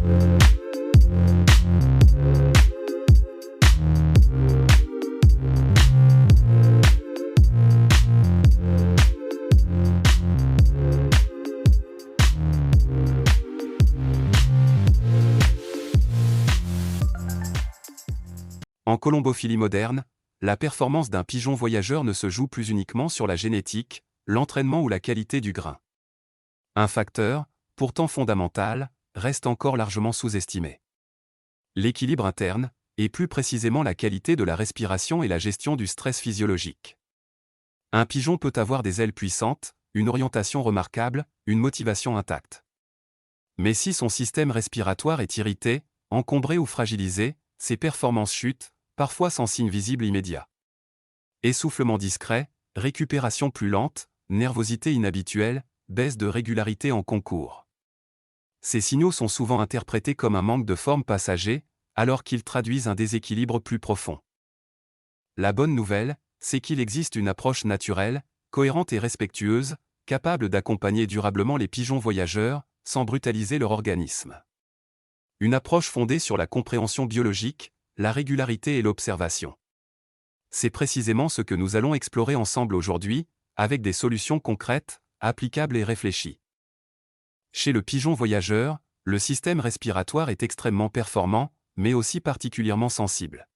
En colombophilie moderne, la performance d'un pigeon voyageur ne se joue plus uniquement sur la génétique, l'entraînement ou la qualité du grain. Un facteur, pourtant fondamental, reste encore largement sous-estimé. L'équilibre interne, et plus précisément la qualité de la respiration et la gestion du stress physiologique. Un pigeon peut avoir des ailes puissantes, une orientation remarquable, une motivation intacte. Mais si son système respiratoire est irrité, encombré ou fragilisé, ses performances chutent, parfois sans signe visible immédiat. Essoufflement discret, récupération plus lente, nervosité inhabituelle, baisse de régularité en concours. Ces signaux sont souvent interprétés comme un manque de forme passager, alors qu'ils traduisent un déséquilibre plus profond. La bonne nouvelle, c'est qu'il existe une approche naturelle, cohérente et respectueuse, capable d'accompagner durablement les pigeons voyageurs, sans brutaliser leur organisme. Une approche fondée sur la compréhension biologique, la régularité et l'observation. C'est précisément ce que nous allons explorer ensemble aujourd'hui, avec des solutions concrètes, applicables et réfléchies. Chez le pigeon voyageur, le système respiratoire est extrêmement performant, mais aussi particulièrement sensible.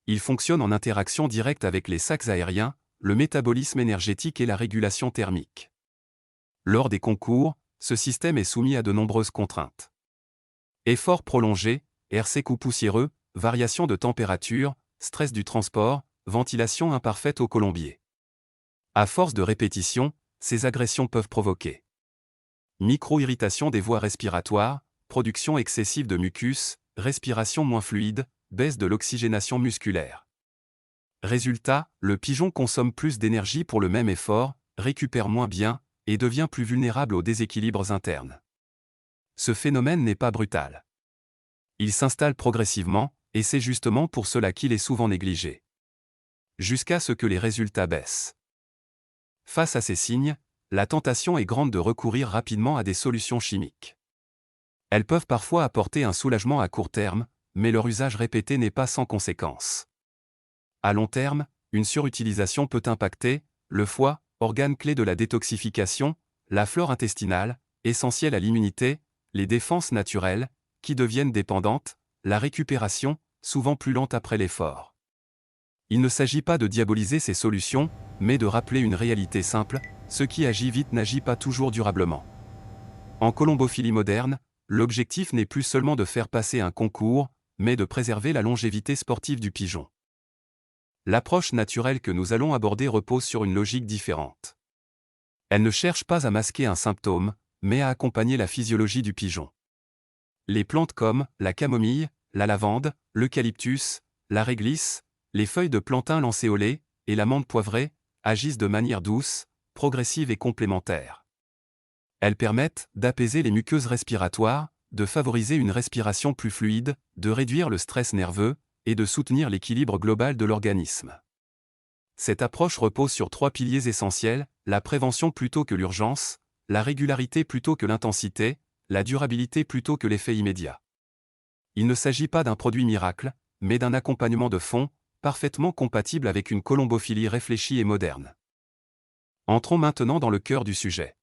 Il fonctionne en interaction directe avec les sacs aériens, le métabolisme énergétique et la régulation thermique. Lors des concours, ce système est soumis à de nombreuses contraintes. Efforts prolongés, air sec ou poussiéreux, variation de température, stress du transport, ventilation imparfaite au colombier. À force de répétition, ces agressions peuvent provoquer micro-irritation des voies respiratoires, production excessive de mucus, respiration moins fluide, baisse de l'oxygénation musculaire. Résultat, le pigeon consomme plus d'énergie pour le même effort, récupère moins bien, et devient plus vulnérable aux déséquilibres internes. Ce phénomène n'est pas brutal. Il s'installe progressivement, et c'est justement pour cela qu'il est souvent négligé. Jusqu'à ce que les résultats baissent. Face à ces signes, la tentation est grande de recourir rapidement à des solutions chimiques. Elles peuvent parfois apporter un soulagement à court terme, mais leur usage répété n'est pas sans conséquence. À long terme, une surutilisation peut impacter le foie, organe clé de la détoxification, la flore intestinale, essentielle à l'immunité, les défenses naturelles, qui deviennent dépendantes, la récupération, souvent plus lente après l'effort. Il ne s'agit pas de diaboliser ces solutions, mais de rappeler une réalité simple, ce qui agit vite n'agit pas toujours durablement. En colombophilie moderne, l'objectif n'est plus seulement de faire passer un concours, mais de préserver la longévité sportive du pigeon. L'approche naturelle que nous allons aborder repose sur une logique différente. Elle ne cherche pas à masquer un symptôme, mais à accompagner la physiologie du pigeon. Les plantes comme la camomille, la lavande, l'eucalyptus, la réglisse, les feuilles de plantain lancéolées et la menthe poivrée agissent de manière douce, progressive et complémentaire. Elles permettent d'apaiser les muqueuses respiratoires, de favoriser une respiration plus fluide, de réduire le stress nerveux et de soutenir l'équilibre global de l'organisme. Cette approche repose sur 3 piliers essentiels, la prévention plutôt que l'urgence, la régularité plutôt que l'intensité, la durabilité plutôt que l'effet immédiat. Il ne s'agit pas d'un produit miracle, mais d'un accompagnement de fond, parfaitement compatible avec une colombophilie réfléchie et moderne. Entrons maintenant dans le cœur du sujet.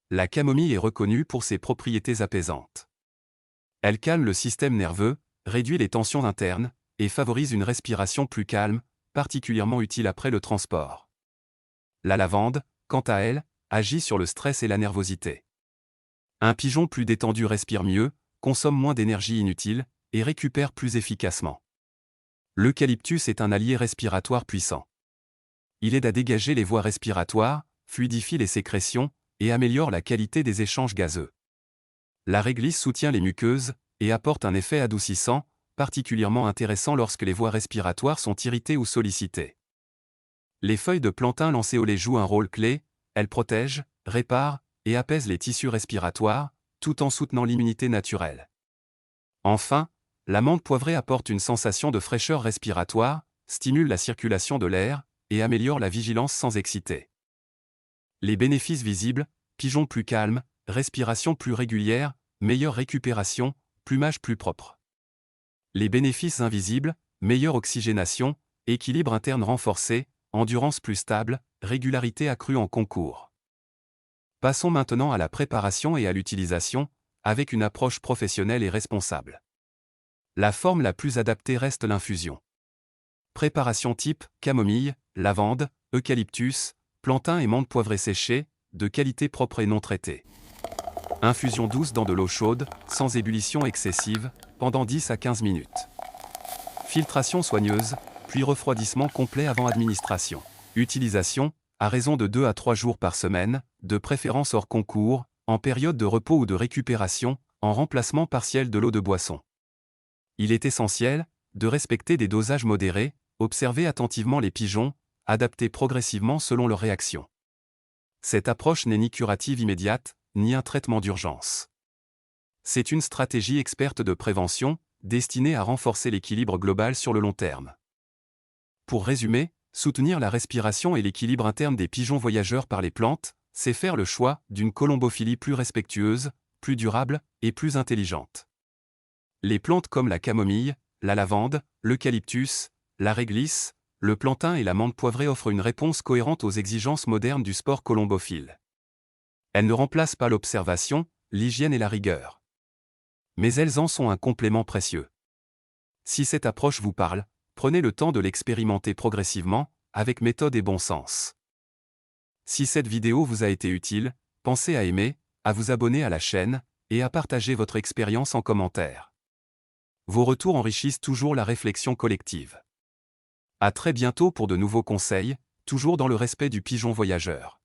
La camomille est reconnue pour ses propriétés apaisantes. Elle calme le système nerveux, réduit les tensions internes, et favorise une respiration plus calme, particulièrement utile après le transport. La lavande, quant à elle, agit sur le stress et la nervosité. Un pigeon plus détendu respire mieux, consomme moins d'énergie inutile, et récupère plus efficacement. L'eucalyptus est un allié respiratoire puissant. Il aide à dégager les voies respiratoires, fluidifie les sécrétions, et améliore la qualité des échanges gazeux. La réglisse soutient les muqueuses, et apporte un effet adoucissant, particulièrement intéressant lorsque les voies respiratoires sont irritées ou sollicitées. Les feuilles de plantain lancéolées jouent un rôle clé, elles protègent, réparent, et apaisent les tissus respiratoires, tout en soutenant l'immunité naturelle. Enfin, la menthe poivrée apporte une sensation de fraîcheur respiratoire, stimule la circulation de l'air, et améliore la vigilance sans exciter. Les bénéfices visibles, pigeon plus calme, respiration plus régulière, meilleure récupération, plumage plus propre. Les bénéfices invisibles, meilleure oxygénation, équilibre interne renforcé, endurance plus stable, régularité accrue en concours. Passons maintenant à la préparation et à l'utilisation, avec une approche professionnelle et responsable. La forme la plus adaptée reste l'infusion. Préparation type camomille, lavande, eucalyptus, plantain et menthe poivrée séchée, de qualité propre et non traitée. Infusion douce dans de l'eau chaude, sans ébullition excessive, pendant 10 à 15 minutes. Filtration soigneuse, puis refroidissement complet avant administration. Utilisation, à raison de 2 à 3 jours par semaine, de préférence hors concours, en période de repos ou de récupération, en remplacement partiel de l'eau de boisson. Il est essentiel de respecter des dosages modérés, observer attentivement les pigeons, adapter progressivement selon leur réaction. Cette approche n'est ni curative immédiate, ni un traitement d'urgence. C'est une stratégie experte de prévention, destinée à renforcer l'équilibre global sur le long terme. Pour résumer, soutenir la respiration et l'équilibre interne des pigeons voyageurs par les plantes, c'est faire le choix d'une colombophilie plus respectueuse, plus durable et plus intelligente. Les plantes comme la camomille, la lavande, l'eucalyptus, la réglisse, le plantain et la menthe poivrée offrent une réponse cohérente aux exigences modernes du sport colombophile. Elles ne remplacent pas l'observation, l'hygiène et la rigueur. Mais elles en sont un complément précieux. Si cette approche vous parle, prenez le temps de l'expérimenter progressivement, avec méthode et bon sens. Si cette vidéo vous a été utile, pensez à aimer, à vous abonner à la chaîne, et à partager votre expérience en commentaire. Vos retours enrichissent toujours la réflexion collective. À très bientôt pour de nouveaux conseils, toujours dans le respect du pigeon voyageur.